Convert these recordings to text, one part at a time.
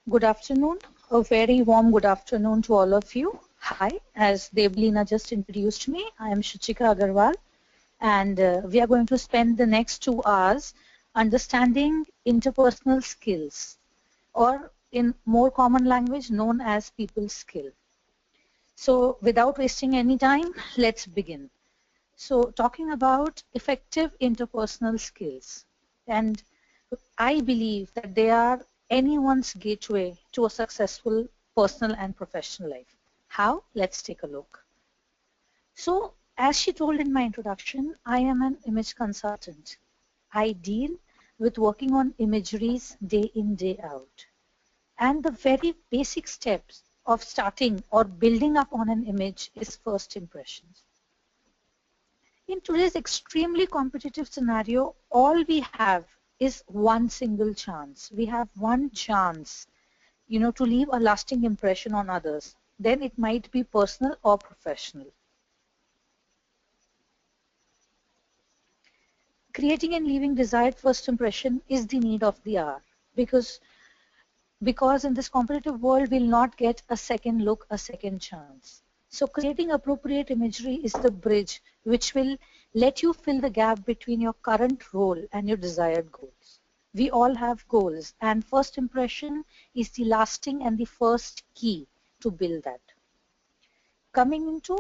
Good afternoon. A very warm good afternoon to all of you. Hi, as Deblina just introduced me, I am Shuchika Agarwal, and we are going to spend the next 2 hours understanding interpersonal skills, or in more common language known as people skill. So without wasting any time, let's begin. So talking about effective interpersonal skills, and I believe that they are anyone's gateway to a successful personal and professional life. How? Let's take a look. So as she told in my introduction, I am an image consultant. I deal with working on imageries day in, day out. And the very basic steps of starting or building up on an image is first impressions. In today's extremely competitive scenario, all we have is one single chance. We have one chance, to leave a lasting impression on others. Then it might be personal or professional. Creating and leaving desired first impression is the need of the hour because in this competitive world, we'll not get a second look, a second chance. So creating appropriate imagery is the bridge which will let you fill the gap between your current role and your desired goals. We all have goals, and first impression is the lasting and the first key to build that. Coming into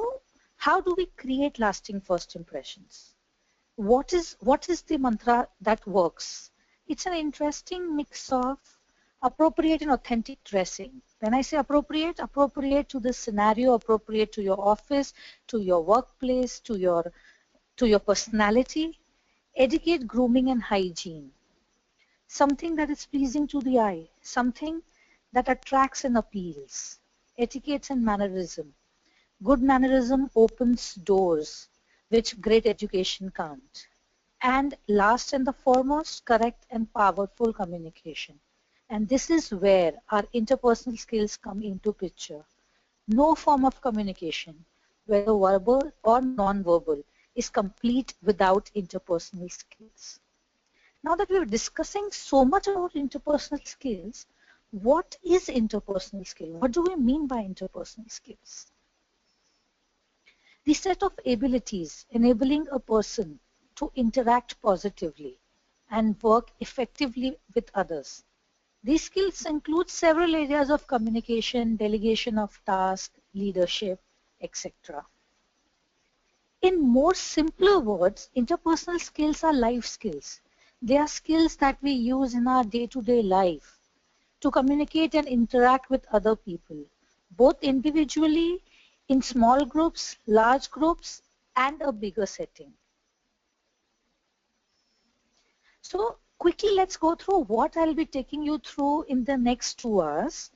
how do we create lasting first impressions? What is the mantra that works? It's an interesting mix of appropriate and authentic dressing. When I say appropriate to the scenario, appropriate to your office, to your workplace, to your personality. Etiquette, grooming, and hygiene. Something that is pleasing to the eye, something that attracts and appeals. Etiquette and mannerism. Good mannerism opens doors, which great education can't. And last and the foremost, correct and powerful communication. And this is where our interpersonal skills come into picture. No form of communication, whether verbal or non-verbal, is complete without interpersonal skills. Now that we're discussing so much about interpersonal skills, what is interpersonal skill? What do we mean by interpersonal skills? The set of abilities enabling a person to interact positively and work effectively with others. These skills include several areas of communication, delegation of tasks, leadership, etc. In more simpler words, interpersonal skills are life skills. They are skills that we use in our day-to-day life to communicate and interact with other people, both individually, in small groups, large groups, and a bigger setting. So quickly, let's go through what I'll be taking you through in the next 2 hours.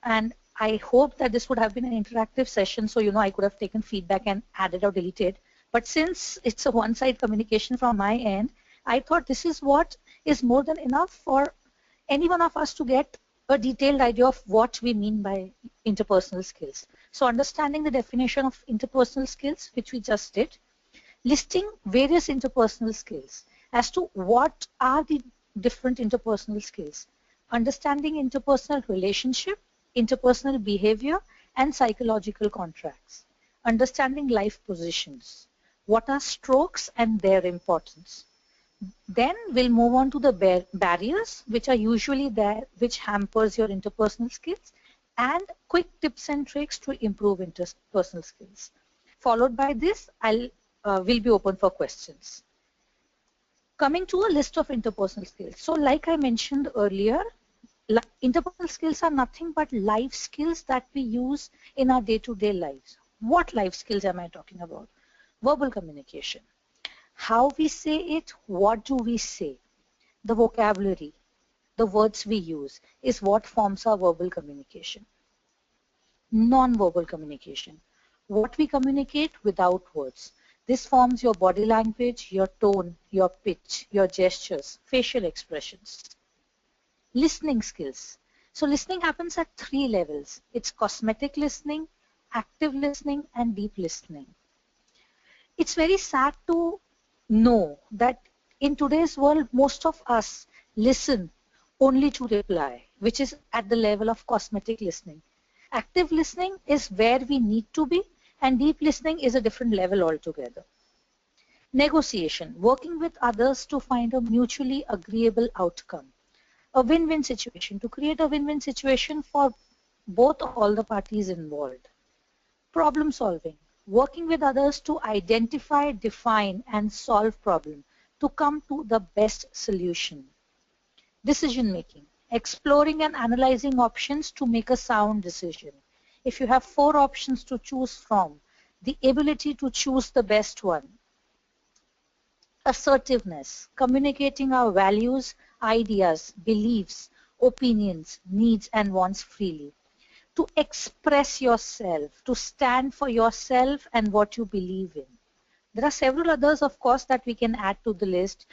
And I hope that this would have been an interactive session, so I could have taken feedback and added or deleted. But since it's a one-side communication from my end, I thought this is what is more than enough for any one of us to get a detailed idea of what we mean by interpersonal skills. So understanding the definition of interpersonal skills, which we just did, listing various interpersonal skills as to what are the different interpersonal skills, understanding interpersonal relationship, interpersonal behavior, and psychological contracts, understanding life positions, what are strokes and their importance. Then we'll move on to the barriers which are usually there, which hampers your interpersonal skills, and quick tips and tricks to improve interpersonal skills. Followed by this, we'll be open for questions. Coming to a list of interpersonal skills. So like I mentioned earlier, interpersonal skills are nothing but life skills that we use in our day-to-day lives. What life skills am I talking about? Verbal communication. How we say it, what do we say? The vocabulary, the words we use is what forms our verbal communication. Non-verbal communication. What we communicate without words. This forms your body language, your tone, your pitch, your gestures, facial expressions. Listening skills. So listening happens at 3 levels. It's cosmetic listening, active listening, and deep listening. It's very sad to know that in today's world, most of us listen only to reply. which is at the level of cosmetic listening. Active listening is where we need to be, and deep listening is a different level altogether. Negotiation, working with others to find a mutually agreeable outcome. A win-win situation, to create a win-win situation for both all the parties involved. Problem solving, working with others to identify, define, and solve problems to come to the best solution. Decision making, exploring and analyzing options to make a sound decision. If you have 4 options to choose from, the ability to choose the best one. Assertiveness, communicating our values, ideas, beliefs, opinions, needs, and wants freely. To express yourself, to stand for yourself and what you believe in. There are several others, of course, that we can add to the list: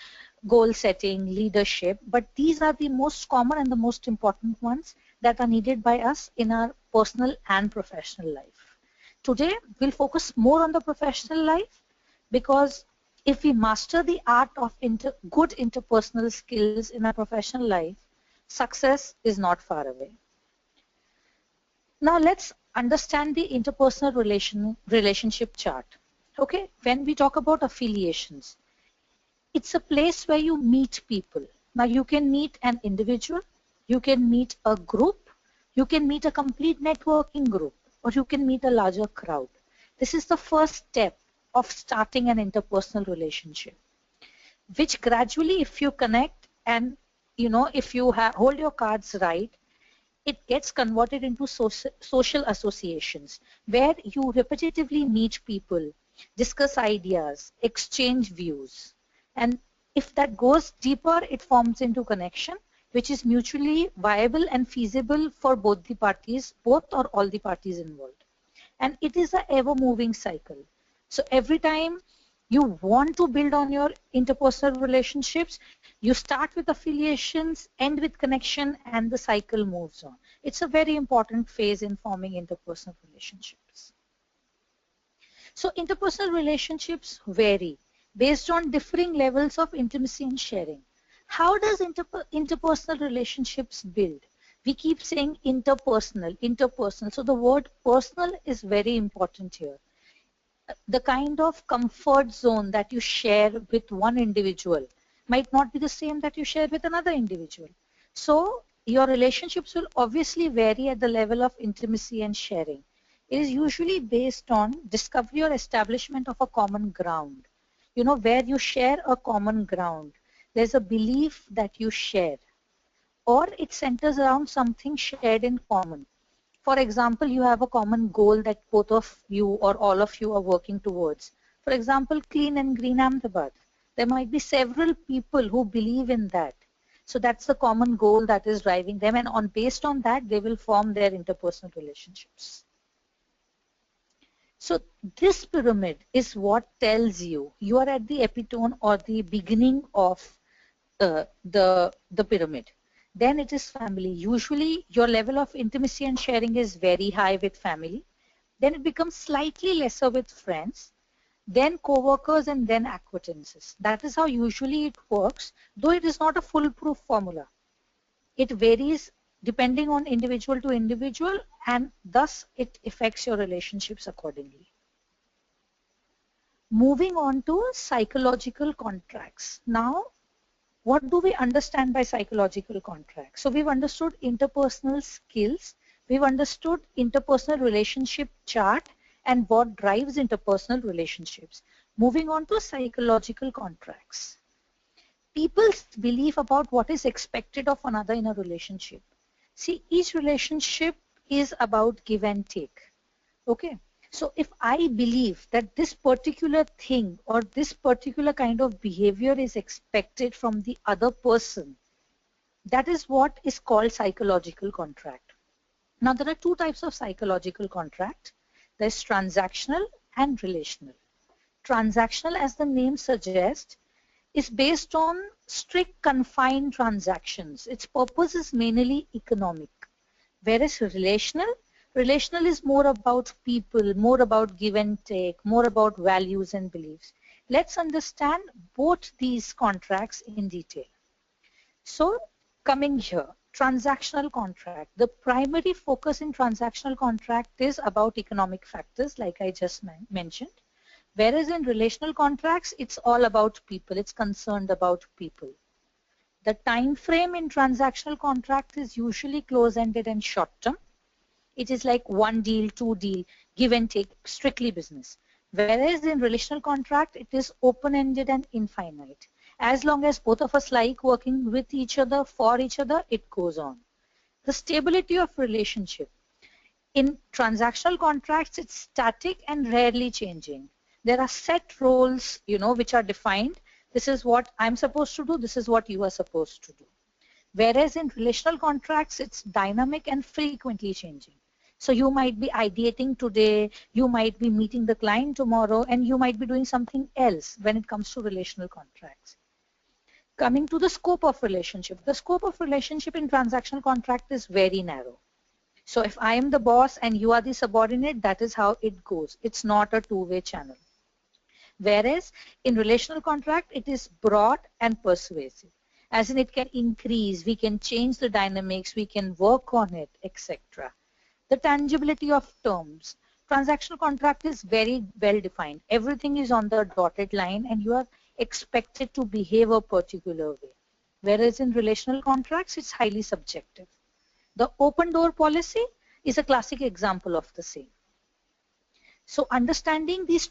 goal setting, leadership, but these are the most common and the most important ones that are needed by us in our personal and professional life. Today, we'll focus more on the professional life, because if we master the art of good interpersonal skills in our professional life, success is not far away. Now let's understand the interpersonal relationship chart. Okay, when we talk about affiliations, it's a place where you meet people. Now you can meet an individual, you can meet a group, you can meet a complete networking group, or you can meet a larger crowd. This is the first step of starting an interpersonal relationship, which gradually, if you connect and if you hold your cards right, it gets converted into social associations where you repetitively meet people, discuss ideas, exchange views. And if that goes deeper, it forms into connection, which is mutually viable and feasible for both the parties, both or all the parties involved. And it is an ever-moving cycle. So every time you want to build on your interpersonal relationships, you start with affiliations, end with connection, and the cycle moves on. It's a very important phase in forming interpersonal relationships. So interpersonal relationships vary based on differing levels of intimacy and sharing. How does interpersonal relationships build? We keep saying interpersonal, interpersonal. So the word personal is very important here. The kind of comfort zone that you share with one individual might not be the same that you share with another individual. So your relationships will obviously vary at the level of intimacy and sharing. It is usually based on discovery or establishment of a common ground. Where you share a common ground, there's a belief that you share, or it centers around something shared in common. For example, you have a common goal that both of you or all of you are working towards. For example, clean and green Ahmedabad. There might be several people who believe in that. So that's the common goal that is driving them, and based on that, they will form their interpersonal relationships. So this pyramid is what tells you are at the epitome or the beginning of the pyramid. Then it is family. Usually your level of intimacy and sharing is very high with family. Then it becomes slightly lesser with friends, then co-workers, and then acquaintances. That is how usually it works, though it is not a foolproof formula. It varies depending on individual to individual, and thus it affects your relationships accordingly. Moving on to psychological contracts. Now, what do we understand by psychological contracts? So we've understood interpersonal skills, we've understood interpersonal relationship chart and what drives interpersonal relationships. Moving on to psychological contracts. People's belief about what is expected of another in a relationship. See, each relationship is about give and take. Okay. So if I believe that this particular thing or this particular kind of behavior is expected from the other person, that is what is called psychological contract. Now there are 2 types of psychological contract. There's transactional and relational. Transactional, as the name suggests, is based on strict confined transactions. Its purpose is mainly economic. Whereas relational is more about people, more about give and take, more about values and beliefs. Let's understand both these contracts in detail. So coming here, transactional contract. The primary focus in transactional contract is about economic factors, like I just mentioned. Whereas in relational contracts, it's all about people. It's concerned about people. The time frame in transactional contract is usually close-ended and short-term. It is like one deal, two deal, give and take, strictly business. Whereas in relational contract, it is open-ended and infinite. As long as both of us like working with each other, for each other, it goes on. The stability of relationship. In transactional contracts, it's static and rarely changing. There are set roles, which are defined. This is what I'm supposed to do. This is what you are supposed to do. Whereas in relational contracts, it's dynamic and frequently changing. So you might be ideating today, you might be meeting the client tomorrow, and you might be doing something else when it comes to relational contracts. Coming to the scope of relationship. The scope of relationship in transactional contract is very narrow. So if I am the boss and you are the subordinate, that is how it goes. It's not a two-way channel. Whereas in relational contract, it is broad and persuasive. As in, it can increase, we can change the dynamics, we can work on it, etc. The tangibility of terms. Transactional contract is very well defined. Everything is on the dotted line and you are expected to behave a particular way. Whereas in relational contracts, it's highly subjective. The open door policy is a classic example of the same. So understanding these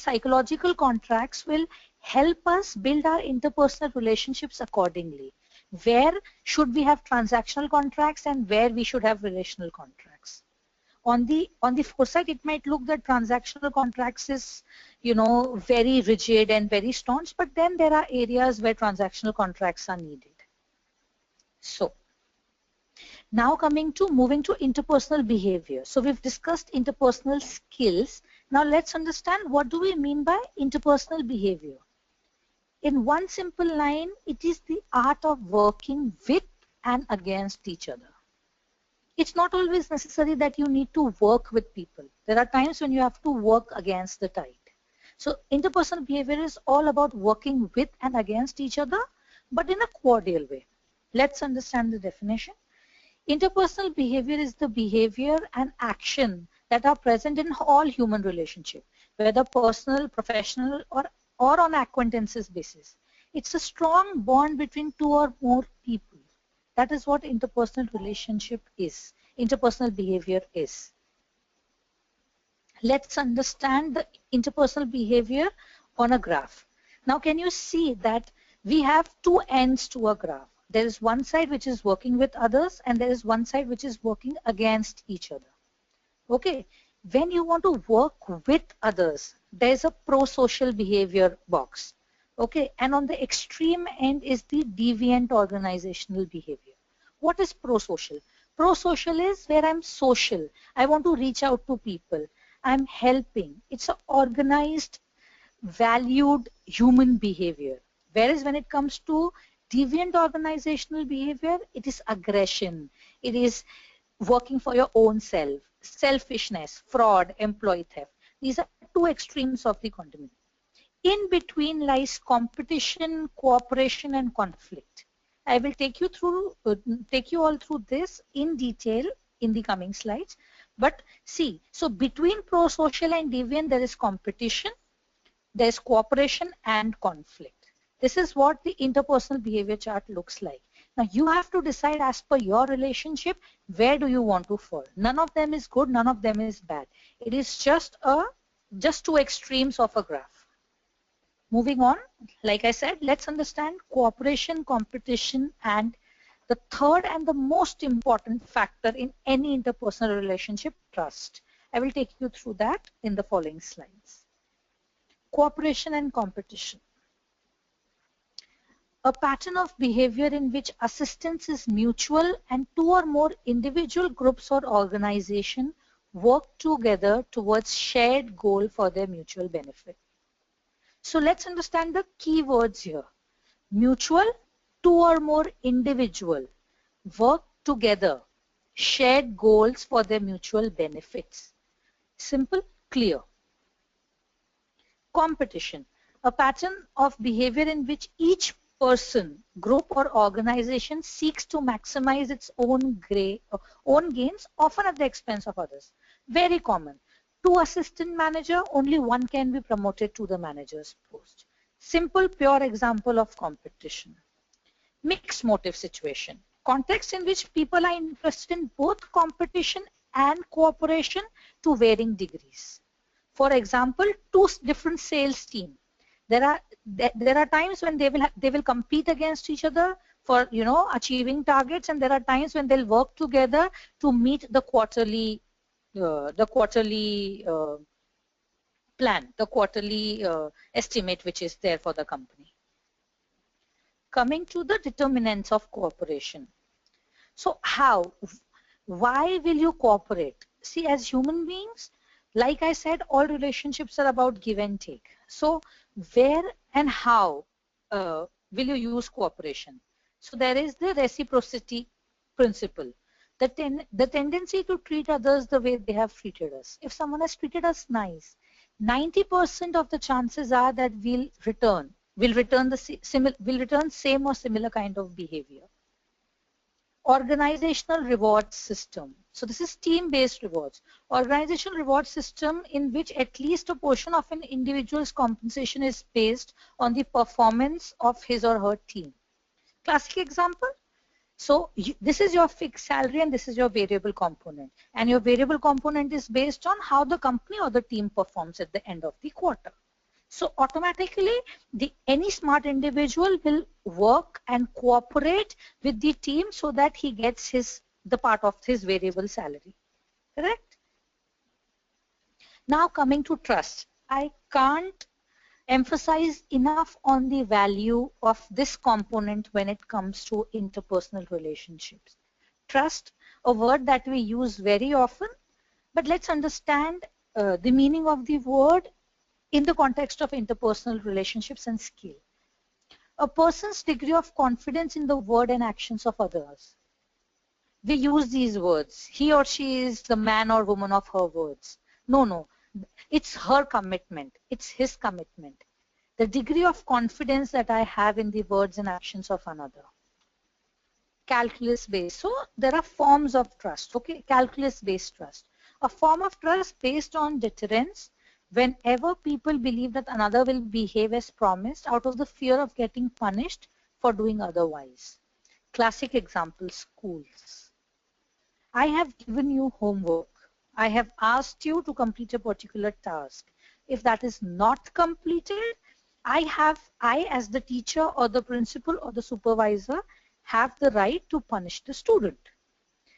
psychological contracts will help us build our interpersonal relationships accordingly. Where should we have transactional contracts and where we should have relational contracts? On the foresight, it might look that transactional contracts is, very rigid and very staunch, but then there are areas where transactional contracts are needed. So now moving to interpersonal behavior. So we've discussed interpersonal skills. Now let's understand, what do we mean by interpersonal behavior? In one simple line, it is the art of working with and against each other. It's not always necessary that you need to work with people. There are times when you have to work against the tide. So interpersonal behavior is all about working with and against each other, but in a cordial way. Let's understand the definition. Interpersonal behavior is the behavior and action that are present in all human relationships, whether personal, professional, or on acquaintances basis. It's a strong bond between two or more people. That is what interpersonal relationship is. Interpersonal behavior is. Let's understand the interpersonal behavior on a graph. Now, can you see that we have two ends to a graph? There is one side which is working with others and there is one side which is working against each other. Okay, when you want to work with others, there is a pro-social behavior box. Okay, and on the extreme end is the deviant organizational behavior. What is pro-social? Pro-social is where I'm social. I want to reach out to people. I'm helping. It's an organized, valued human behavior. Whereas when it comes to deviant organizational behavior, it is aggression. It is working for your own self, selfishness, fraud, employee theft. These are two extremes of the continuum. In between lies competition, cooperation, and conflict. I will take you all through this in detail in the coming slides. But see, so between pro-social and deviant, there is competition, there is cooperation, and conflict. This is what the interpersonal behavior chart looks like. Now you have to decide as per your relationship, where do you want to fall? None of them is good, none of them is bad. It is just two extremes of a graph. Moving on, like I said, let's understand cooperation, competition, and the third and the most important factor in any interpersonal relationship, trust. I will take you through that in the following slides. Cooperation and competition. A pattern of behavior in which assistance is mutual and two or more individual groups or organizations work together towards shared goal for their mutual benefit. So let's understand the key words here. Mutual, two or more individual, work together, shared goals for their mutual benefits. Simple, clear. Competition, a pattern of behavior in which each person, group, or organization seeks to maximize its own gains, often at the expense of others. Very common. Two assistant manager, only one can be promoted to the manager's post. Simple, pure example of competition. Mixed motive situation. Context in which people are interested in both competition and cooperation to varying degrees. For example, two different sales teams. There are times when they will compete against each other for achieving targets, and there are times when they'll work together to meet the quarterly plan, the quarterly estimate which is there for the company. Coming to the determinants of cooperation. So why will you cooperate? See, as human beings, like I said, all relationships are about give and take. So where and how will you use cooperation? So there is the reciprocity principle. The tendency to treat others the way they have treated us. If someone has treated us nice, 90% of the chances are that will return same or similar kind of behavior. Organizational reward system. So this is team-based rewards. Organizational reward system in which at least a portion of an individual's compensation is based on the performance of his or her team. Classic example. So this is your fixed salary and this is your variable component. And your variable component is based on how the company or the team performs at the end of the quarter. So automatically, any smart individual will work and cooperate with the team so that he gets the part of his variable salary. Correct? Now coming to trust. I can't emphasize enough on the value of this component when it comes to interpersonal relationships. Trust, a word that we use very often, but let's understand the meaning of the word in the context of interpersonal relationships and skill. A person's degree of confidence in the word and actions of others. We use these words. He or she is the man or woman of her words. No. It's her commitment. It's his commitment. The degree of confidence that I have in the words and actions of another. Calculus-based. So there are forms of trust. Okay, calculus-based trust. A form of trust based on deterrence. Whenever people believe that another will behave as promised out of the fear of getting punished for doing otherwise. Classic example, schools. I have given you homework. I have asked you to complete a particular task. If that is not completed, I as the teacher or the principal or the supervisor have the right to punish the student.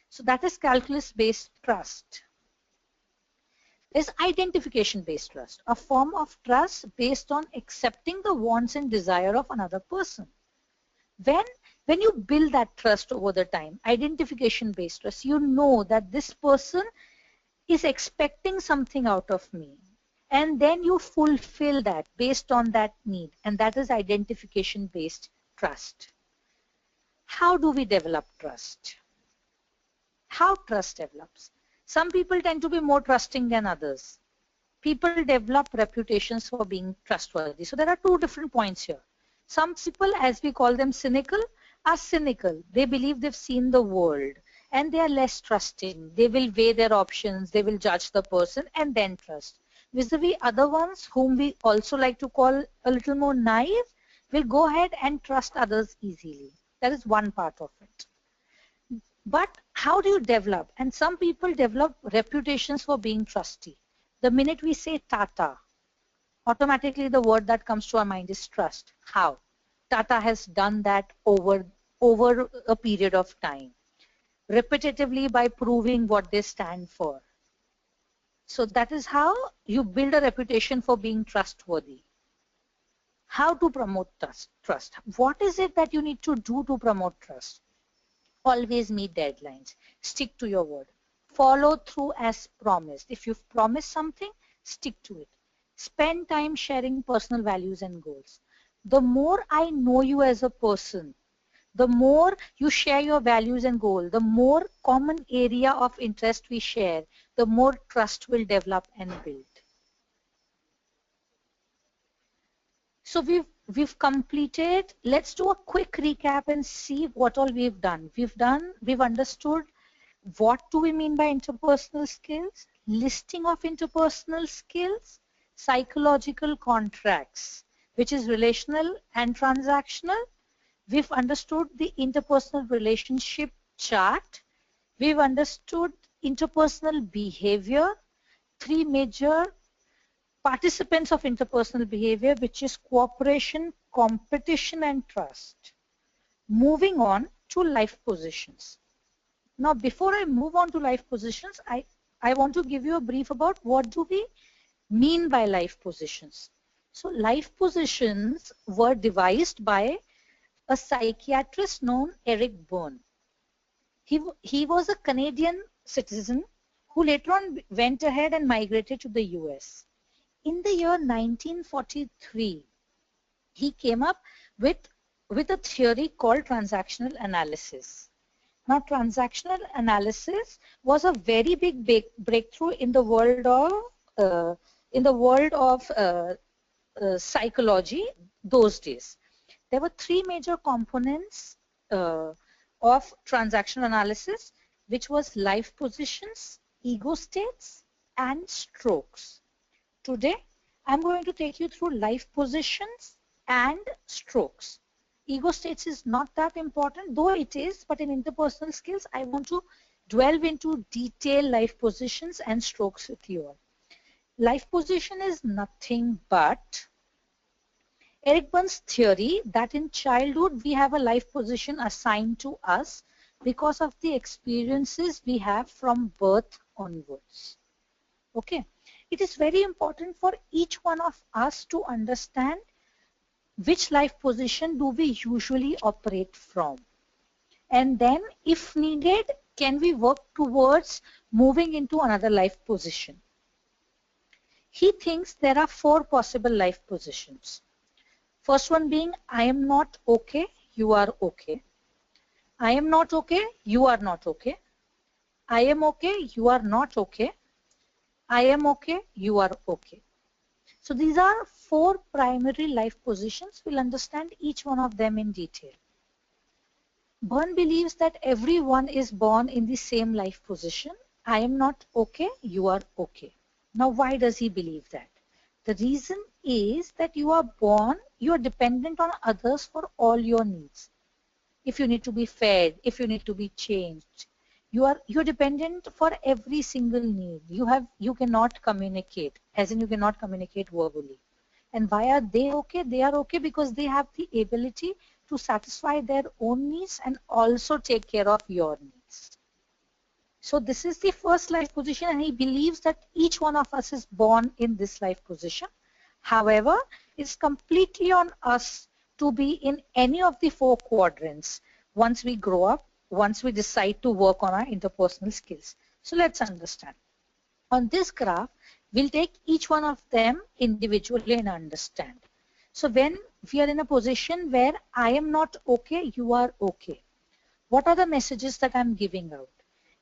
So that is calculus-based trust. There's identification-based trust, a form of trust based on accepting the wants and desire of another person. When you build that trust over the time, identification-based trust, you know that this person is expecting something out of me. And then you fulfill that based on that need. And that is identification-based trust. How do we develop trust? How trust develops? Some people tend to be more trusting than others. People develop reputations for being trustworthy. So there are two different points here. Some people, as we call them cynical, are cynical. They believe they've seen the world and they are less trusting. They will weigh their options, they will judge the person and then trust. Vis-a-vis other ones whom we also like to call a little more naive, will go ahead and trust others easily. That is one part of it. But how do you develop? And some people develop reputations for being trusty. The minute we say Tata, automatically the word that comes to our mind is trust. How? Tata has done that over a period of time, repetitively by proving what they stand for. So that is how you build a reputation for being trustworthy. How to promote trust? What is it that you need to do to promote trust? Always meet deadlines. Stick to your word. Follow through as promised. If you've promised something, stick to it. Spend time sharing personal values and goals. The more I know you as a person, the more you share your values and goals, the more common area of interest we share, the more trust will develop and build. So we've completed, let's do a quick recap and see what all we've done. We've understood what do we mean by interpersonal skills, listing of interpersonal skills, psychological contracts, which is relational and transactional. We've understood the interpersonal relationship chart. We've understood interpersonal behavior, three major participants of interpersonal behavior, which is cooperation, competition, and trust. Moving on to life positions. Now, before I move on to life positions, I want to give you a brief about what do we mean by life positions. So, life positions were devised by a psychiatrist known Eric Berne. He was a Canadian citizen who later on went ahead and migrated to the US. In the year 1943, he came up with a theory called transactional analysis. Now, transactional analysis was a very big breakthrough in the world of psychology those days. There were three major components of transactional analysis, which was life positions, ego states, and Stokes. Today, I'm going to take you through life positions and Stokes. Ego states is not that important, though it is, but in interpersonal skills, I want to delve into detailed life positions and Stokes with you all. Life position is nothing but Eric Berne's theory that in childhood we have a life position assigned to us because of the experiences we have from birth onwards. Okay, it is very important for each one of us to understand which life position do we usually operate from, and then if needed, can we work towards moving into another life position. He thinks there are four possible life positions. First one being, I am not okay, you are okay. I am not okay, you are not okay. I am okay, you are not okay. I am okay, you are okay. So these are four primary life positions. We'll understand each one of them in detail. Berne believes that everyone is born in the same life position. I am not okay, you are okay. Now, why does he believe that? The reason is that you are born, you are dependent on others for all your needs. If you need to be fed, if you need to be changed, you're dependent for every single need. You cannot communicate, as in you cannot communicate verbally. And why are they okay? They are okay because they have the ability to satisfy their own needs and also take care of your needs. So this is the first life position, and he believes that each one of us is born in this life position. However, it's completely on us to be in any of the four quadrants once we grow up, once we decide to work on our interpersonal skills. So let's understand. On this graph, we'll take each one of them individually and understand. So when we are in a position where I am not okay, you are okay, what are the messages that I'm giving out?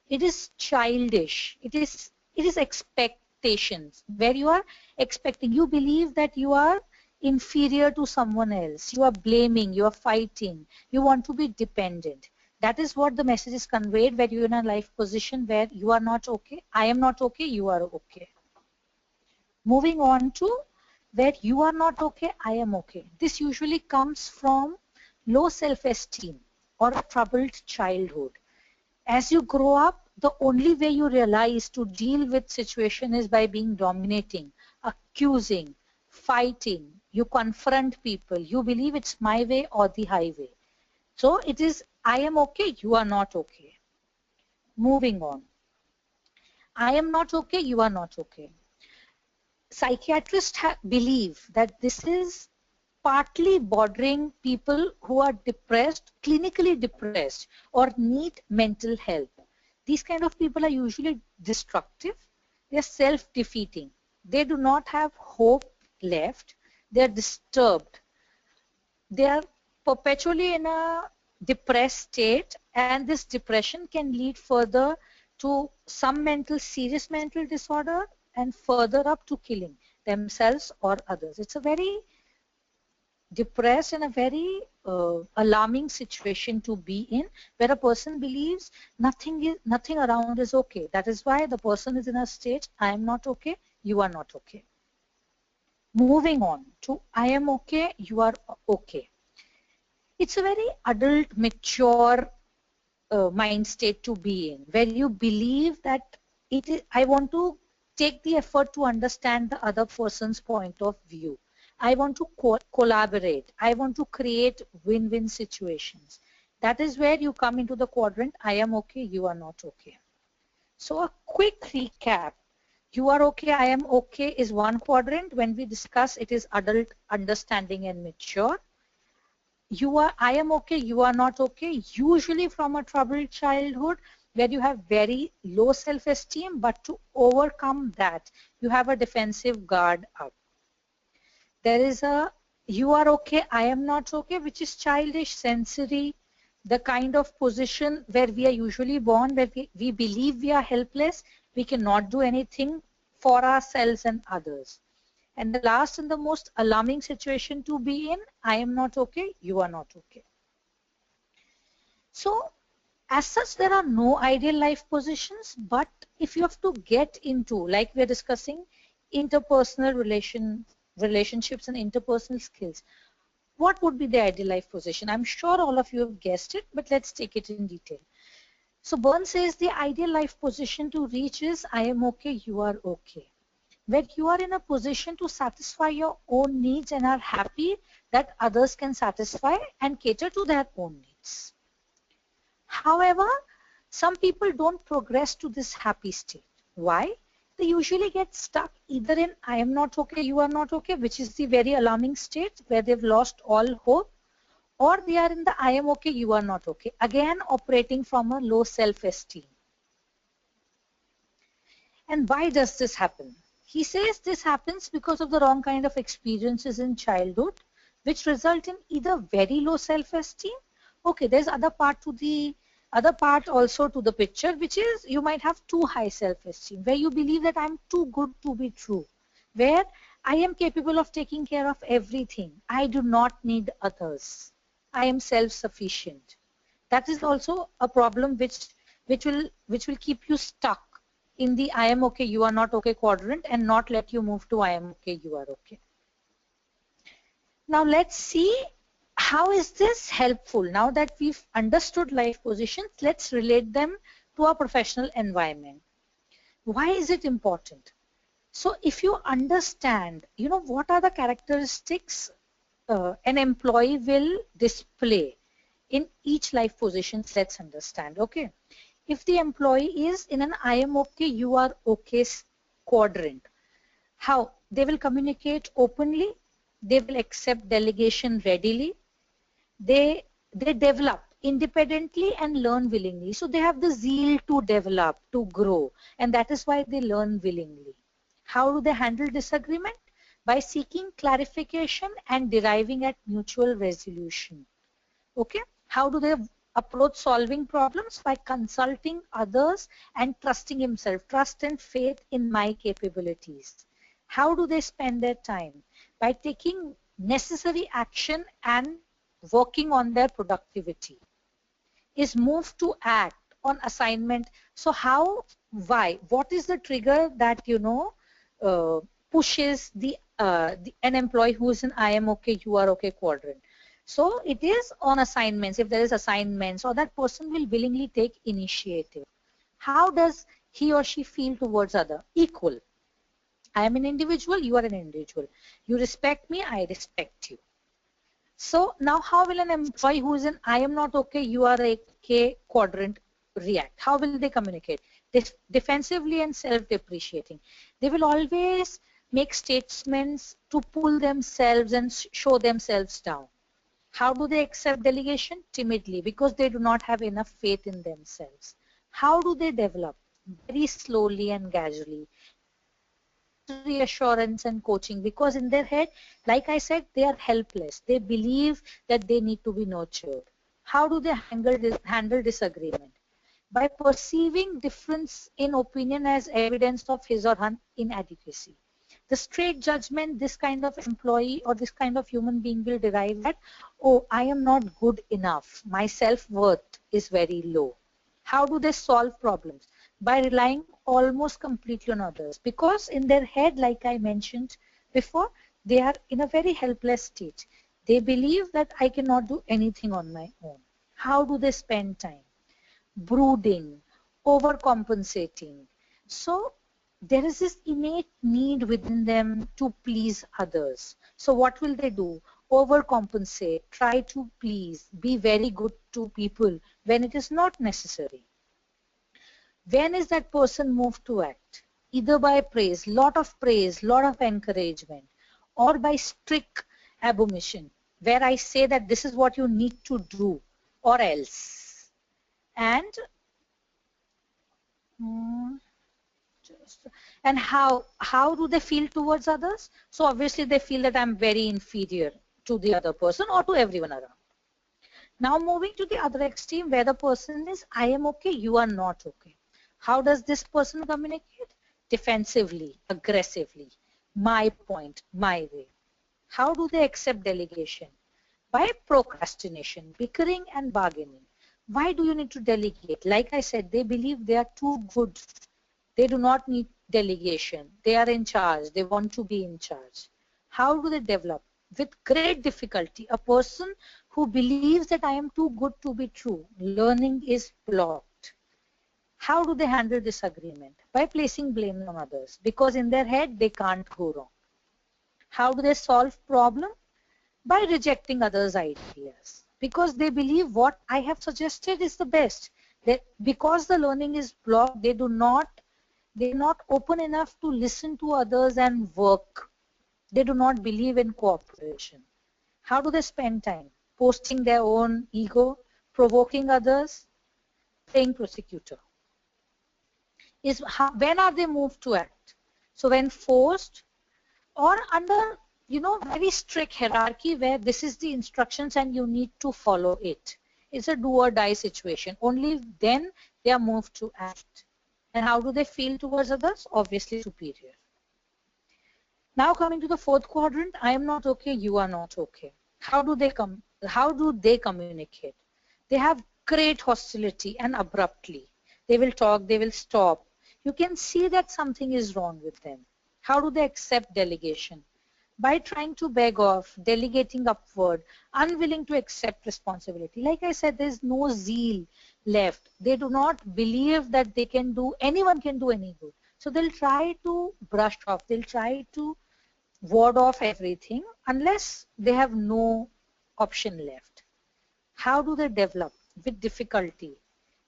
It is childish. It is expectations, where you are expecting, you believe that you are inferior to someone else. You are blaming, you are fighting, you want to be dependent. That is what the message is conveyed where you're in a life position where you are not okay. I am not okay, you are okay. Moving on to where you are not okay, I am okay. This usually comes from low self-esteem or a troubled childhood. As you grow up, the only way you realize to deal with situation is by being dominating, accusing, fighting. You confront people. You believe it's my way or the highway. So it is, I am okay, you are not okay. Moving on. I am not okay, you are not okay. Psychiatrists believe that this is partly bordering people who are depressed, clinically depressed, or need mental help. These kind of people are usually destructive. They are self-defeating. They do not have hope left. They are disturbed. They are perpetually in a depressed state, and this depression can lead further to some serious mental disorder and further up to killing themselves or others. It's a very depressed and a very alarming situation to be in, where a person believes nothing around is okay. That is why the person is in a state, I am not okay, you are not okay. Moving on to I am okay, you are okay. It's a very adult, mature mind state to be in, where you believe that I want to take the effort to understand the other person's point of view. I want to collaborate. I want to create win-win situations. That is where you come into the quadrant, I am okay, you are not okay. So a quick recap. You are okay, I am okay is one quadrant. When we discuss, it is adult, understanding, and mature. I am okay, you are not okay, usually from a troubled childhood where you have very low self-esteem, but to overcome that, you have a defensive guard up. There is a you are okay, I am not okay, which is childish, sensory, the kind of position where we are usually born, where we believe we are helpless, we cannot do anything for ourselves and others. And the last and the most alarming situation to be in, I am not okay, you are not okay. So, as such, there are no ideal life positions, but if you have to get into, like we're discussing, interpersonal relationships and interpersonal skills, what would be the ideal life position? I'm sure all of you have guessed it, but let's take it in detail. So Burns says the ideal life position to reach is I am okay, you are okay. Where you are in a position to satisfy your own needs and are happy that others can satisfy and cater to their own needs. However, some people don't progress to this happy state. Why? They usually get stuck either in I am not okay, you are not okay, which is the very alarming state where they've lost all hope, or they are in the I am okay, you are not okay, again operating from a low self-esteem. And why does this happen? He says this happens because of the wrong kind of experiences in childhood, which result in either very low self-esteem. Okay, there's other part also to the picture, which is you might have too high self-esteem, where you believe that I'm too good to be true, where I am capable of taking care of everything. I do not need others. I am self-sufficient. That is also a problem which will keep you stuck in the I am okay, you are not okay quadrant and not let you move to I am okay, you are okay. Now let's see how is this helpful. Now that we've understood life positions, let's relate them to our professional environment. Why is it important? So if you understand, what are the characteristics an employee will display in each life positions, let's understand. Okay. If the employee is in an I am okay, you are okay quadrant, how? They will communicate openly, they will accept delegation readily, they develop independently and learn willingly. So they have the zeal to develop, to grow, and that is why they learn willingly. How do they handle disagreement? By seeking clarification and deriving at mutual resolution. Okay, how do they approach solving problems? By consulting others and trusting himself, trust and faith in my capabilities. How do they spend their time? By taking necessary action and working on their productivity. Is moved to act on assignment. So why, what is the trigger that pushes an employee who is in I am okay, you are okay quadrant? So it is on assignments. If there is assignments, or that person will willingly take initiative. How does he or she feel towards other? Equal. I am an individual, you are an individual. You respect me, I respect you. So now how will an employee who is in I am not okay, you are okay quadrant react? How will they communicate? Defensively and self-depreciating. They will always make statements to pull themselves and show themselves down. How do they accept delegation? Timidly, because they do not have enough faith in themselves. How do they develop? Very slowly and gradually. Reassurance and coaching, because in their head, like I said, they are helpless. They believe that they need to be nurtured. How do they handle disagreement? By perceiving difference in opinion as evidence of his or her inadequacy. The straight judgment this kind of employee or this kind of human being will derive that, oh, I am not good enough. My self-worth is very low. How do they solve problems? By relying almost completely on others. Because in their head, like I mentioned before, they are in a very helpless state. They believe that I cannot do anything on my own. How do they spend time? Brooding, overcompensating. So there is this innate need within them to please others. So what will they do? Overcompensate, try to please, be very good to people when it is not necessary. When is that person moved to act? Either by praise, lot of encouragement, or by strict abomination, where I say that this is what you need to do or else. And and how do they feel towards others? So obviously they feel that I'm very inferior to the other person or to everyone around. Now moving to the other extreme where the person is, I am okay, you are not okay. How does this person communicate? Defensively, aggressively, my point, my way. How do they accept delegation? By procrastination, bickering and bargaining. Why do you need to delegate? Like I said, they believe they are too good. They do not need delegation. They are in charge. They want to be in charge. How do they develop? With great difficulty. A person who believes that I am too good to be true, learning is blocked. How do they handle disagreement? By placing blame on others. Because in their head, they can't go wrong. How do they solve problem? By rejecting others' ideas. Because they believe what I have suggested is the best. Because the learning is blocked, they're not open enough to listen to others and work. They do not believe in cooperation. How do they spend time? Posting their own ego, provoking others, playing prosecutor. When are they moved to act? So when forced or under, very strict hierarchy where this is the instructions and you need to follow it. It's a do or die situation. Only then they are moved to act. And how do they feel towards others? Obviously superior. Now coming to the fourth quadrant, I am not okay, you are not okay. How do they communicate? They have great hostility and abruptly. They will talk, they will stop. You can see that something is wrong with them. How do they accept delegation? By trying to beg off, delegating upward, unwilling to accept responsibility. Like I said, there's no zeal left. They do not believe that anyone can do any good. So they'll try to brush off, they'll try to ward off everything unless they have no option left. How do they develop? With difficulty.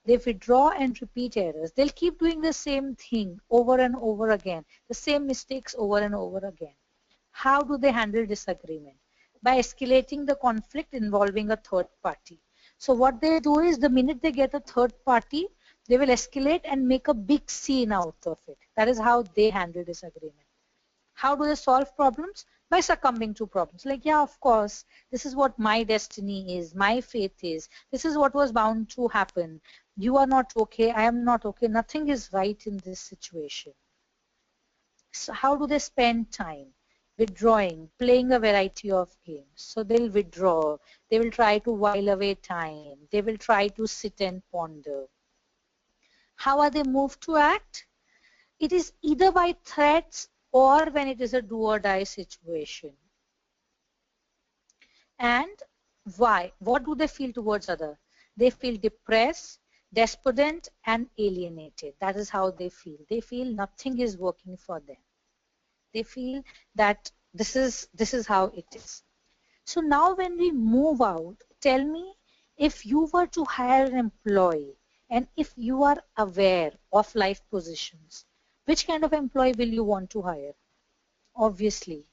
They withdraw and repeat errors. They'll keep doing the same thing over and over again, the same mistakes over and over again. How do they handle disagreement? By escalating the conflict involving a third party. So what they do is the minute they get a third party, they will escalate and make a big scene out of it. That is how they handle disagreement. How do they solve problems? By succumbing to problems. Like, yeah, of course, this is what my destiny is, my fate is. This is what was bound to happen. You are not okay, I am not okay. Nothing is right in this situation. So how do they spend time? Withdrawing, playing a variety of games. So they'll withdraw, they will try to while away time, they will try to sit and ponder. How are they moved to act? It is either by threats or when it is a do or die situation. And why? What do they feel towards others? They feel depressed, despondent, and alienated. That is how they feel. They feel nothing is working for them. They feel that this is how it is. So now when we move out, tell me, if you were to hire an employee and if you are aware of life positions, which kind of employee will you want to hire? Obviously,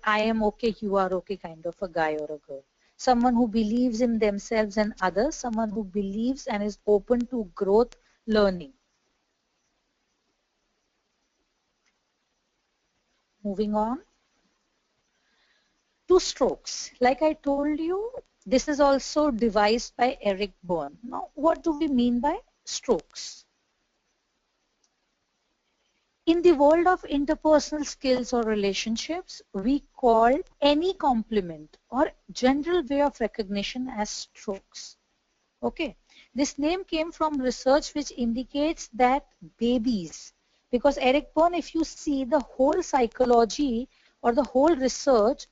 I am okay, you are okay kind of a guy or a girl. Someone who believes in themselves and others, someone who believes and is open to growth, learning. Moving on to Stokes. Like I told you, this is also devised by Eric Berne. Now, what do we mean by Stokes? In the world of interpersonal skills or relationships, we call any compliment or general way of recognition as strokes. Okay, this name came from research which indicates that babies, because Eric Berne, if you see the whole psychology or the whole research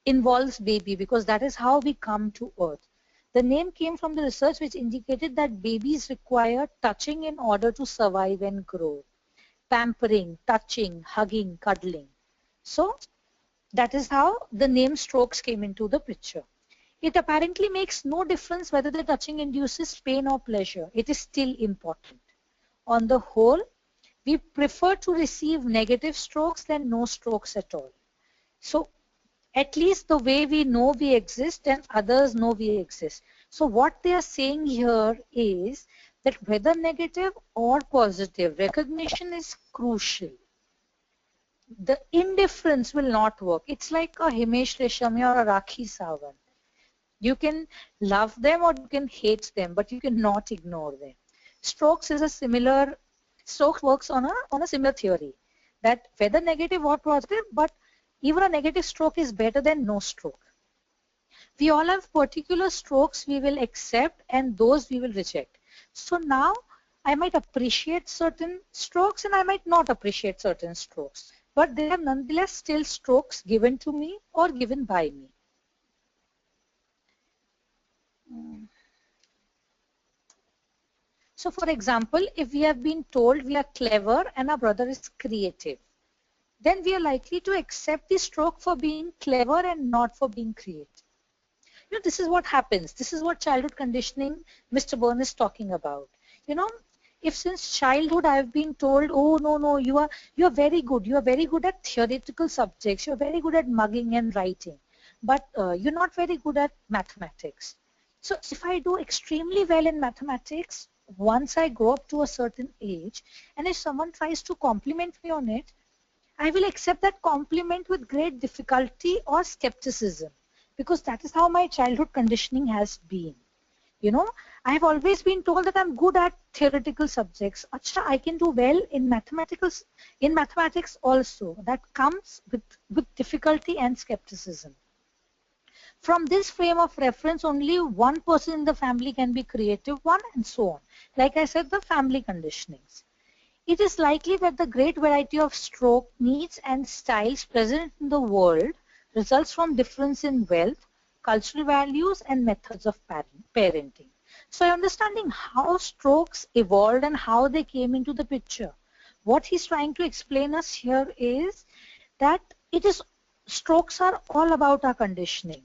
involves baby, because that is how we come to earth. The name came from the research which indicated that babies require touching in order to survive and grow. Pampering, touching, hugging, cuddling. So that is how the name strokes came into the picture. It apparently makes no difference whether the touching induces pain or pleasure. It is still important. On the whole, we prefer to receive negative strokes than no strokes at all. So at least the way we know we exist and others know we exist. So what they are saying here is that whether negative or positive, recognition is crucial. The indifference will not work. It's like a Himesh Reshamya or a Rakhi Sawant. You can love them or you can hate them, but you cannot ignore them. Stokes works on a similar theory, that whether negative or positive, but even a negative stroke is better than no stroke. We all have particular strokes we will accept and those we will reject. So now I might appreciate certain strokes and I might not appreciate certain strokes, but they are nonetheless still strokes given to me or given by me. So for example, if we have been told we are clever and our brother is creative, then we are likely to accept the stroke for being clever and not for being creative. You know, this is what happens. This is what childhood conditioning Mr. Berne is talking about. You know, if since childhood I have been told, oh no, you are very good. You are very good at theoretical subjects. You are very good at mugging and writing, but you're not very good at mathematics. So if I do extremely well in mathematics, once I grow up to a certain age, and if someone tries to compliment me on it, I will accept that compliment with great difficulty or skepticism, because that is how my childhood conditioning has been. You know, I have always been told that I'm good at theoretical subjects. Acha, I can do well in mathematics also. That comes with difficulty and skepticism. From this frame of reference, only one person in the family can be creative one, and so on. Like I said, the family conditionings. It is likely that the great variety of stroke needs and styles present in the world results from difference in wealth, cultural values, and methods of parenting. So understanding how strokes evolved and how they came into the picture, what he's trying to explain us here is that strokes are all about our conditioning.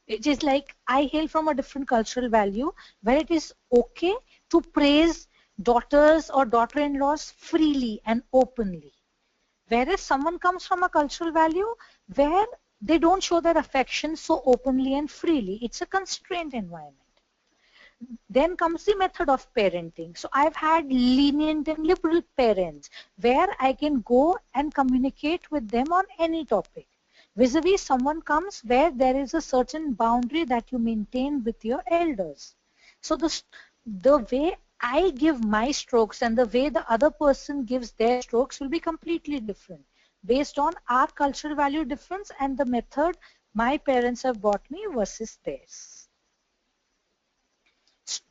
It is like I hail from a different cultural value where it is okay to praise daughters or daughter-in-laws freely and openly. Whereas someone comes from a cultural value where they don't show their affection so openly and freely. It's a constrained environment. Then comes the method of parenting. So I've had lenient and liberal parents where I can go and communicate with them on any topic. Vis-a-vis, someone comes where there is a certain boundary that you maintain with your elders. So the way I give my strokes and the way the other person gives their strokes will be completely different based on our cultural value difference and the method my parents have brought me versus theirs.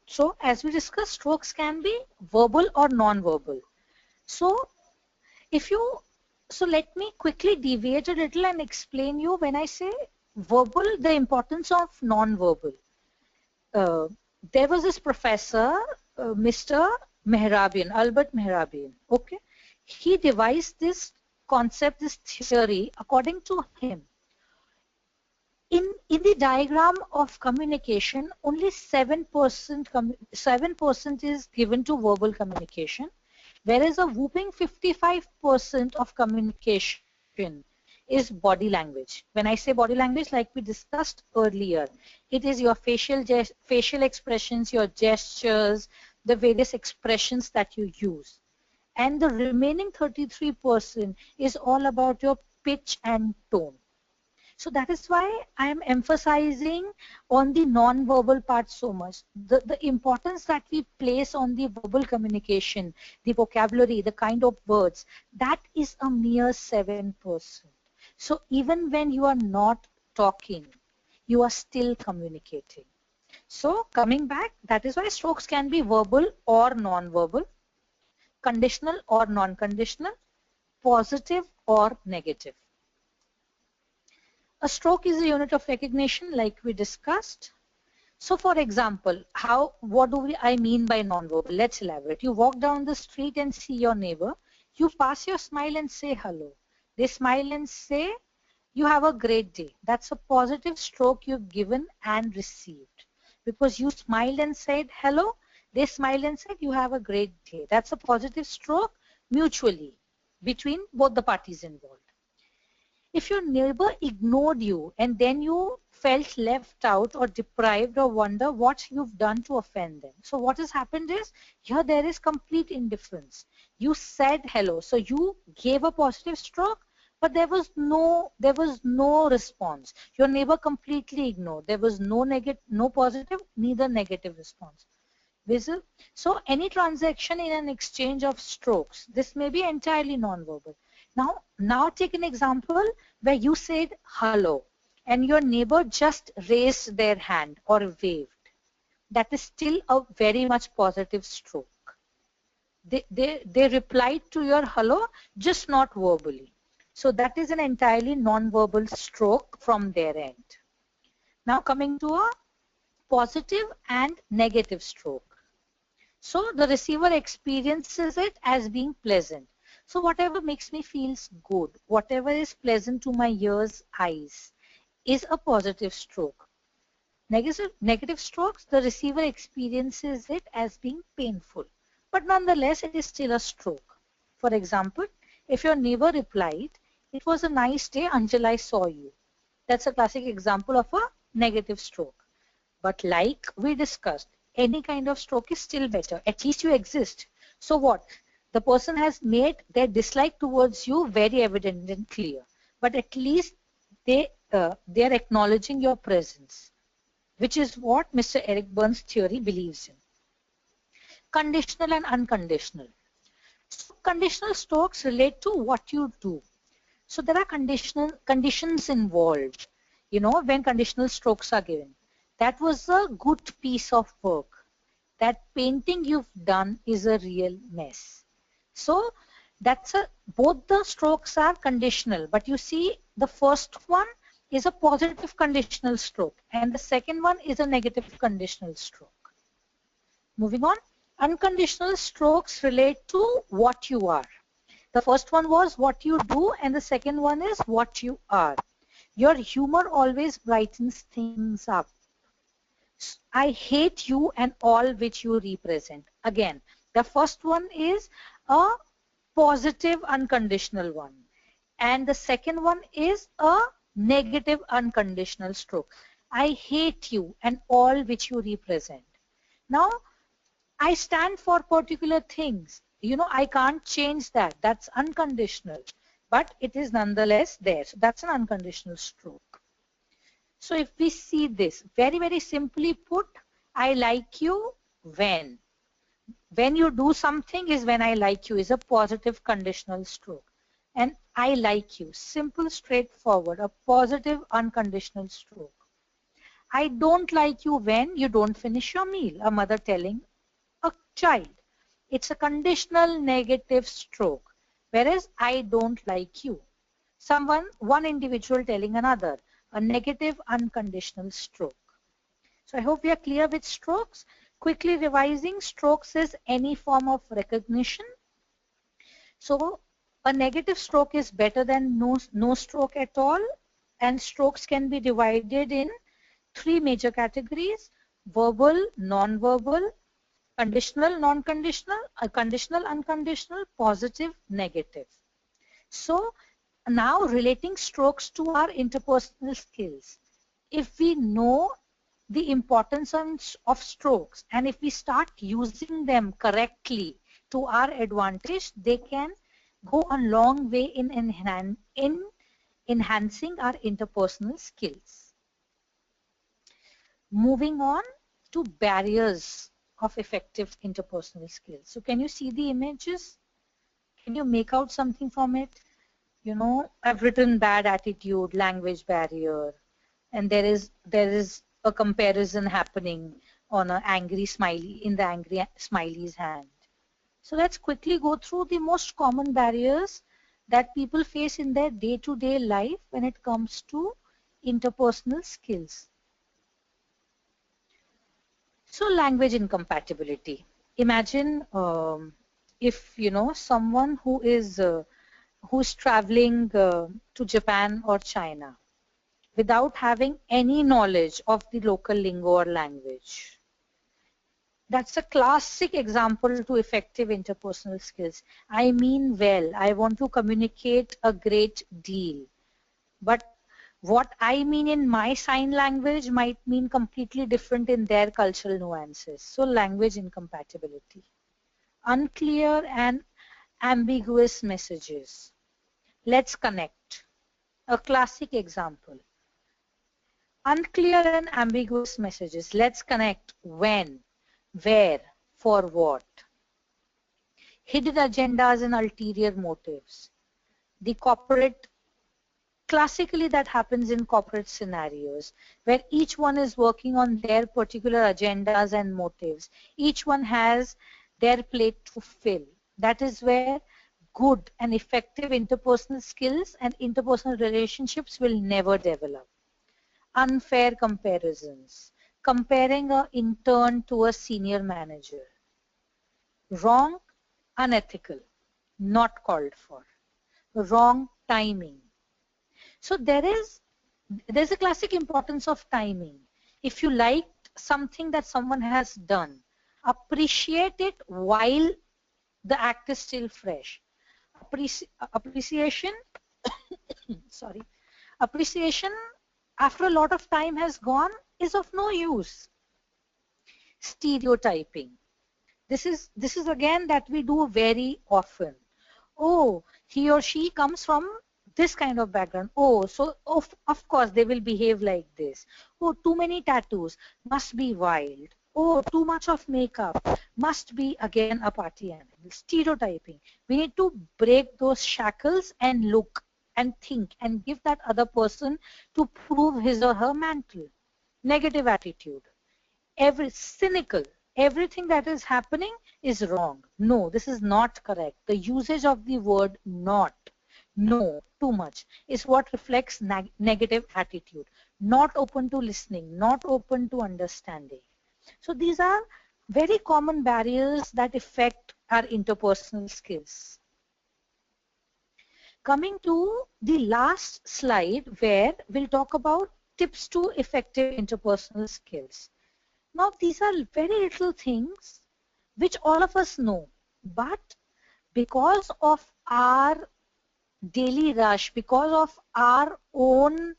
So as we discussed, strokes can be verbal or non-verbal. So let me quickly deviate a little and explain you when I say verbal, the importance of non-verbal. There was this professor, Mr. Mehrabian, Albert Mehrabian, okay? He devised this concept, this theory, according to him. In the diagram of communication, only 7% is given to verbal communication, whereas a whooping 55% of communication is body language. When I say body language, like we discussed earlier, it is your facial expressions, your gestures, the various expressions that you use. And the remaining 33% is all about your pitch and tone. So that is why I am emphasizing on the non-verbal part so much. The importance that we place on the verbal communication, the vocabulary, the kind of words, that is a mere 7%. So even when you are not talking, you are still communicating. So coming back, that is why strokes can be verbal or non-verbal, conditional or non-conditional, positive or negative. A stroke is a unit of recognition like we discussed. So for example, what do I mean by non-verbal? Let's elaborate. You walk down the street and see your neighbor. You pass your smile and say hello. They smile and say, you have a great day. That's a positive stroke you've given and received. Because you smiled and said hello, they smiled and said you have a great day. That's a positive stroke mutually between both the parties involved. If your neighbor ignored you and then you felt left out or deprived or wonder what you've done to offend them. So what has happened is, here there is complete indifference. You said hello, so you gave a positive stroke, but there was no response. Your neighbor completely ignored. There was no positive, neither negative response. Visual. So any transaction in an exchange of strokes, this may be entirely non-verbal. Now take an example where you said hello and your neighbor just raised their hand or waved. That is still a very much positive stroke. They replied to your hello, just not verbally. So that is an entirely non-verbal stroke from their end. Now coming to a positive and negative stroke. So the receiver experiences it as being pleasant. So whatever makes me feels good, whatever is pleasant to my ears, eyes, is a positive stroke. Negative strokes, the receiver experiences it as being painful. But nonetheless, it is still a stroke. For example, if your neighbor replied, it was a nice day until I saw you. That's a classic example of a negative stroke. But like we discussed, any kind of stroke is still better. At least you exist. So what? The person has made their dislike towards you very evident and clear. But at least they are acknowledging your presence, which is what Mr. Eric Burns' theory believes in. Conditional and unconditional. So conditional strokes relate to what you do. So there are conditions involved, when conditional strokes are given. That was a good piece of work. That painting you've done is a real mess. So both the strokes are conditional, but you see the first one is a positive conditional stroke and the second one is a negative conditional stroke. Moving on, unconditional strokes relate to what you are. The first one was what you do and the second one is what you are. Your humor always brightens things up. I hate you and all which you represent. Again, the first one is a positive unconditional one. And the second one is a negative unconditional stroke. I hate you and all which you represent. Now, I stand for particular things. I can't change that. That's unconditional. But it is nonetheless there. So that's an unconditional stroke. So if we see this, very, very simply put, I like you when. When you do something is when I like you is a positive conditional stroke. And I like you, simple, straightforward, a positive unconditional stroke. I don't like you when you don't finish your meal, a mother telling a child. It's a conditional negative stroke, whereas I don't like you. One individual telling another, a negative unconditional stroke. So I hope we are clear with strokes. Quickly revising, strokes is any form of recognition. So a negative stroke is better than no stroke at all, and strokes can be divided in three major categories: verbal, non-verbal, conditional, non-conditional, conditional, unconditional, positive, negative. So now relating strokes to our interpersonal skills. If we know the importance of strokes and if we start using them correctly to our advantage, they can go a long way in enhancing our interpersonal skills. Moving on to barriers of effective interpersonal skills. So can you see the images? Can you make out something from it? You know, I've written bad attitude, language barrier, and there is a comparison happening on an angry smiley, in the angry smiley's hand. So let's quickly go through the most common barriers that people face in their day-to-day life when it comes to interpersonal skills. So language incompatibility. Imagine if someone who's traveling to Japan or China without having any knowledge of the local lingo or language. That's a classic example to effective interpersonal skills. I mean well, I want to communicate a great deal, but what I mean in my sign language might mean completely different in their cultural nuances. So language incompatibility. Unclear and ambiguous messages. Let's connect. A classic example. Unclear and ambiguous messages. Let's connect. When, where, for what. Hidden agendas and ulterior motives. The corporate, classically that happens in corporate scenarios where each one is working on their particular agendas and motives. Each one has their plate to fill. That is where good and effective interpersonal skills and interpersonal relationships will never develop. Unfair comparisons, comparing an intern to a senior manager. Wrong, unethical, not called for. Wrong timing. So there's a classic importance of timing. If you liked something that someone has done, appreciate it while the act is still fresh. Appreciation sorry, appreciation after a lot of time has gone is of no use. Stereotyping. This is again that we do very often. Oh, he or she comes from this kind of background. Oh, so of course they will behave like this. Oh, too many tattoos must be wild. Oh, too much of makeup must be again a party animal. Stereotyping. We need to break those shackles and look and think and give that other person to prove his or her mantle. Negative attitude. Cynical. Everything that is happening is wrong. No, this is not correct. The usage of the word not, no, too much is what reflects negative attitude. Not open to listening, not open to understanding. So these are very common barriers that affect our interpersonal skills. Coming to the last slide where we'll talk about tips to effective interpersonal skills. Now these are very little things which all of us know, but because of our daily rush, because of our own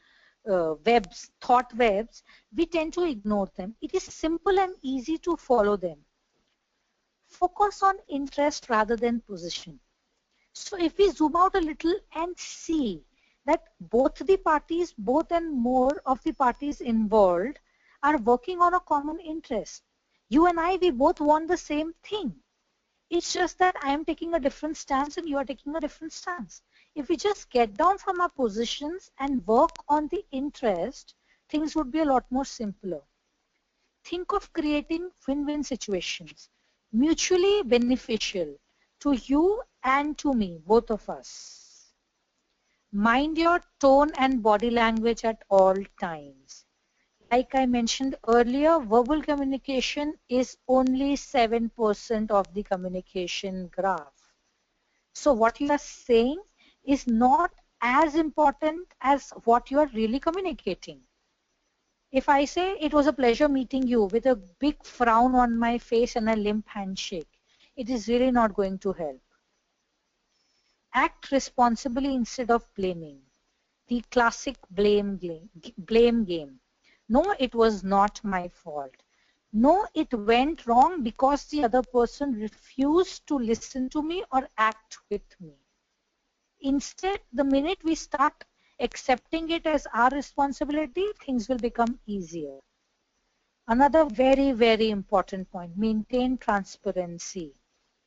thought webs, we tend to ignore them. It is simple and easy to follow them. Focus on interest rather than position. So if we zoom out a little and see that both and more of the parties involved are working on a common interest. You and I, we both want the same thing. It's just that I am taking a different stance and you are taking a different stance. If we just get down from our positions and work on the interest, things would be a lot more simpler. Think of creating win-win situations, mutually beneficial to you and to me, both of us. Mind your tone and body language at all times. Like I mentioned earlier, verbal communication is only 7% of the communication graph. So what you are saying is not as important as what you are really communicating. If I say it was a pleasure meeting you with a big frown on my face and a limp handshake, it is really not going to help. Act responsibly instead of blaming. The classic blame game. No, it was not my fault. No, it went wrong because the other person refused to listen to me or act with me. Instead, the minute we start accepting it as our responsibility, things will become easier. Another very, very important point, maintain transparency.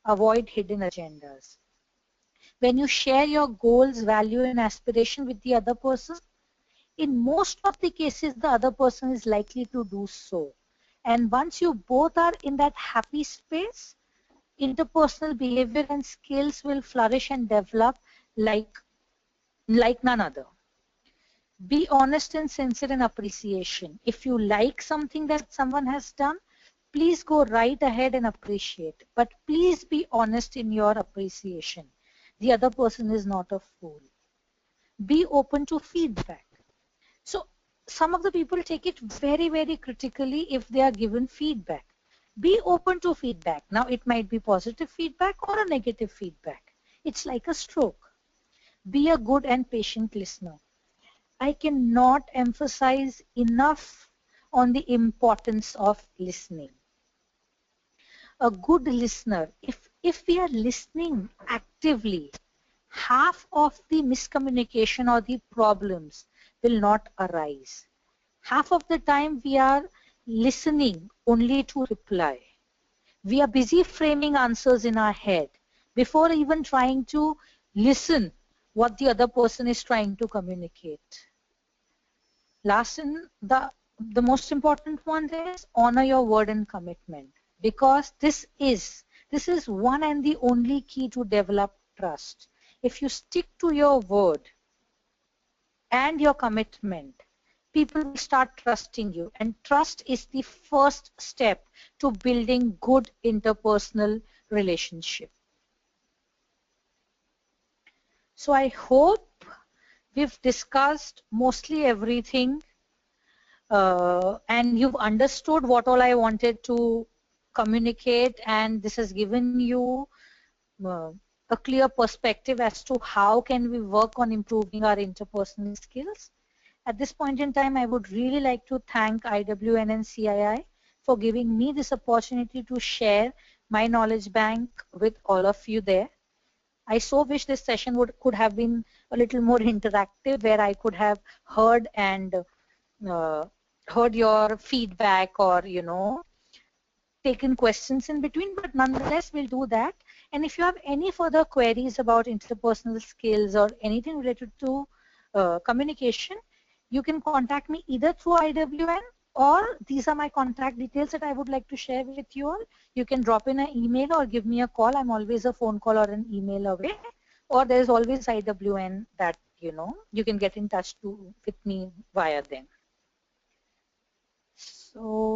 Avoid hidden agendas. When you share your goals, value and aspiration with the other person, in most of the cases, the other person is likely to do so. And once you both are in that happy space, interpersonal behavior and skills will flourish and develop like none other. Be honest and sincere in appreciation. If you like something that someone has done, please go right ahead and appreciate. But please be honest in your appreciation. The other person is not a fool. Be open to feedback. So some of the people take it very, very critically if they are given feedback. Be open to feedback. Now it might be positive feedback or a negative feedback. It's like a stroke. Be a good and patient listener. I cannot emphasize enough on the importance of listening. A good listener, if we are listening actively, half of the miscommunication or the problems will not arise. Half of the time we are listening only to reply. We are busy framing answers in our head before even trying to listen what the other person is trying to communicate. Last and the most important one is honor your word and commitment, because this is one and the only key to develop trust. If you stick to your word and your commitment, people will start trusting you, and trust is the first step to building good interpersonal relationship. So I hope we've discussed mostly everything, and you've understood what all I wanted to communicate, and this has given you uh, a clear perspective as to how can we work on improving our interpersonal skills. At this point in time, I would really like to thank IWN and CII for giving me this opportunity to share my knowledge bank with all of you there. I so wish this session could have been a little more interactive, where I could have heard and uh, heard your feedback, or taken questions in between, but nonetheless we'll do that. And if you have any further queries about interpersonal skills or anything related to communication, you can contact me either through IWN, or these are my contact details that I would like to share with you all. You can drop in an email or give me a call. I'm always a phone call or an email away. Or there's always IWN that you can get in touch with me via them. So